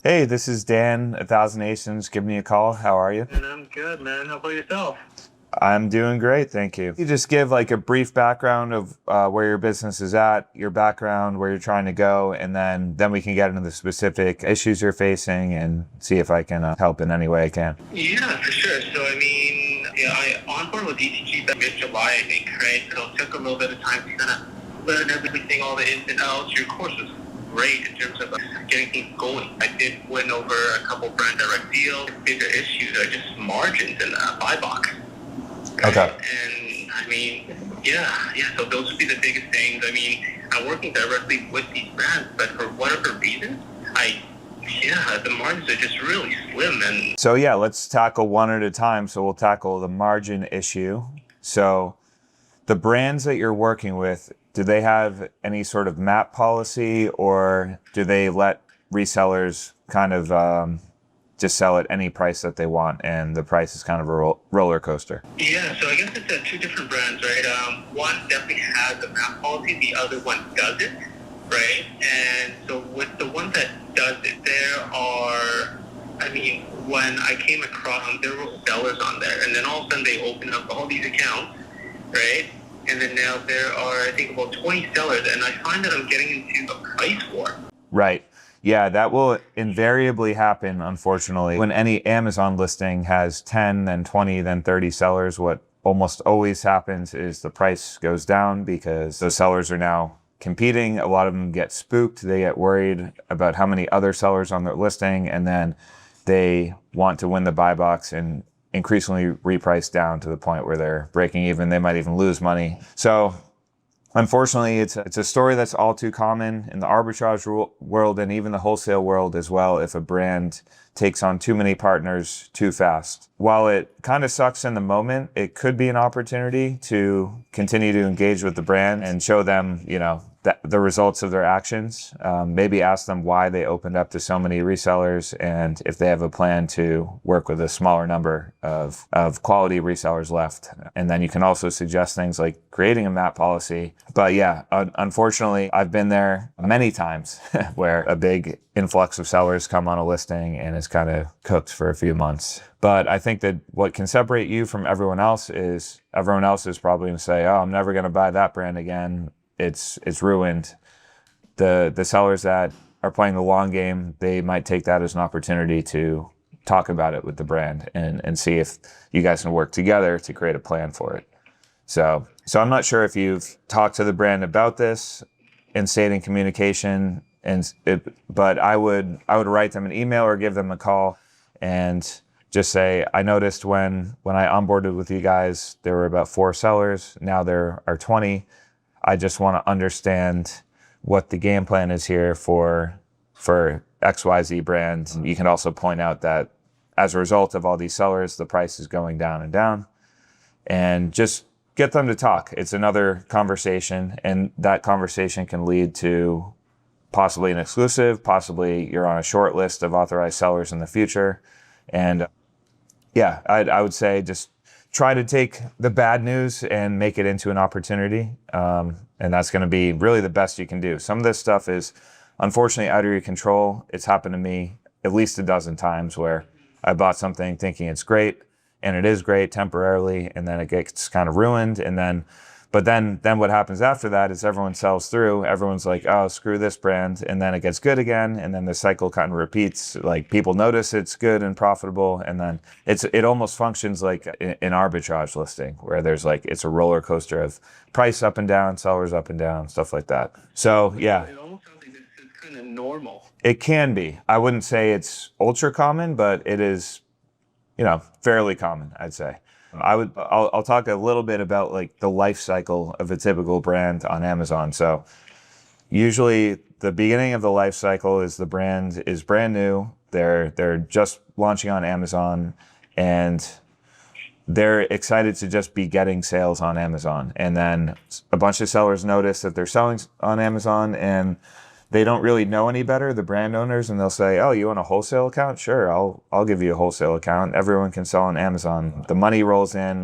Hey, this is Dan, 1000 Nations. Give me a call. How are you? And I'm good, man. How about yourself? I'm doing great, thank you. You just give like a brief background of where your business is at, your background, where you're trying to go, and then we can get into the specific issues you're facing and see if I can help in any way I can. Yeah, for sure. So, yeah, I onboarded with ETG back mid-July, I think, right? So it took a little bit of time to kind of learn everything, all the ins and outs. Your course was great in terms of getting things going. I did win over a couple brand direct deals. Bigger issues are just margins in the buy box. Right? Okay. And yeah. So those would be the biggest things. I'm working directly with these brands, but for whatever reason, the margins are just really slim. And So yeah, let's tackle one at a time. So we'll tackle the margin issue. So the brands that you're working with, do they have any sort of map policy, or do they let resellers kind of just sell at any price that they want, and the price is kind of a roller coaster? yeah, so I guess it's two different brands, right? One definitely has a map policy, the other one doesn't, right? And so with the one that does it, when I came across them, there were sellers on there, and then all of a sudden they opened up all these accounts, right? And then now there are, I think, about 20 sellers, and I find that I'm getting into a price war. Right. Yeah, that will invariably happen, unfortunately. When any Amazon listing has 10, then 20, then 30 sellers, what almost always happens is the price goes down because those sellers are now competing. A lot of them get spooked. They get worried about how many other sellers on their listing, and then they want to win the buy box and increasingly reprice down to the point where they're breaking even. They might even lose money. So unfortunately, it's a story that's all too common in the arbitrage world and even the wholesale world as well if a brand takes on too many partners too fast. While it kind of sucks in the moment, it could be an opportunity to continue to engage with the brand and show them, the results of their actions. Maybe ask them why they opened up to so many resellers and if they have a plan to work with a smaller number of quality resellers left. And then you can also suggest things like creating a map policy. But yeah, unfortunately, I've been there many times where a big influx of sellers come on a listing and it's kind of cooked for a few months. But I think that what can separate you from everyone else is probably going to say, oh, I'm never going to buy that brand again. It's ruined. The sellers that are playing the long game, they might take that as an opportunity to talk about it with the brand and see if you guys can work together to create a plan for it. So I'm not sure if you've talked to the brand about this in stating communication, but I would write them an email or give them a call and just say, I noticed when I onboarded with you guys, there were about 4 sellers. Now there are 20. I just want to understand what the game plan is here for XYZ brand. You can also point out that as a result of all these sellers, the price is going down and down, and just get them to talk. It's another conversation, and that conversation can lead to possibly an exclusive, possibly you're on a short list of authorized sellers in the future. And yeah, I would say just try to take the bad news and make it into an opportunity. And that's going to be really the best you can do. Some of this stuff is unfortunately out of your control. It's happened to me at least a dozen times where I bought something thinking it's great, and it is great temporarily, and then it gets kind of ruined. But then what happens after that is everyone sells through. Everyone's like, oh, screw this brand. And then it gets good again. And then the cycle kind of repeats. Like, people notice it's good and profitable. And then it almost functions like an arbitrage listing where there's it's a roller coaster of price up and down, sellers up and down, stuff like that. So yeah. It almost sounds like this is kind of normal. It can be. I wouldn't say it's ultra common, but it is, fairly common, I'd say. I'll talk a little bit about the life cycle of a typical brand on Amazon. So usually the beginning of the life cycle is the brand is brand new. They're just launching on Amazon, and they're excited to just be getting sales on Amazon. And then a bunch of sellers notice that they're selling on Amazon, and they don't really know any better, the brand owners, and they'll say, oh, you want a wholesale account? Sure, I'll give you a wholesale account. Everyone can sell on Amazon. The money rolls in,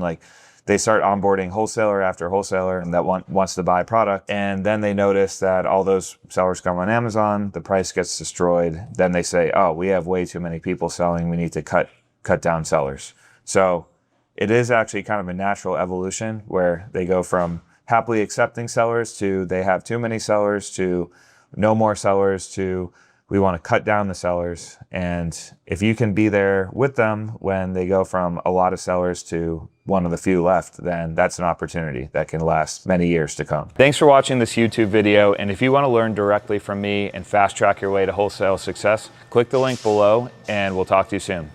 they start onboarding wholesaler after wholesaler that wants to buy product. And then they notice that all those sellers come on Amazon, the price gets destroyed. Then they say, oh, we have way too many people selling. We need to cut down sellers. So it is actually kind of a natural evolution where they go from happily accepting sellers to they have too many sellers to no more sellers to we want to cut down the sellers. And if you can be there with them when they go from a lot of sellers to one of the few left, then that's an opportunity that can last many years to come. Thanks for watching this YouTube video. And if you want to learn directly from me and fast track your way to wholesale success, click the link below and we'll talk to you soon.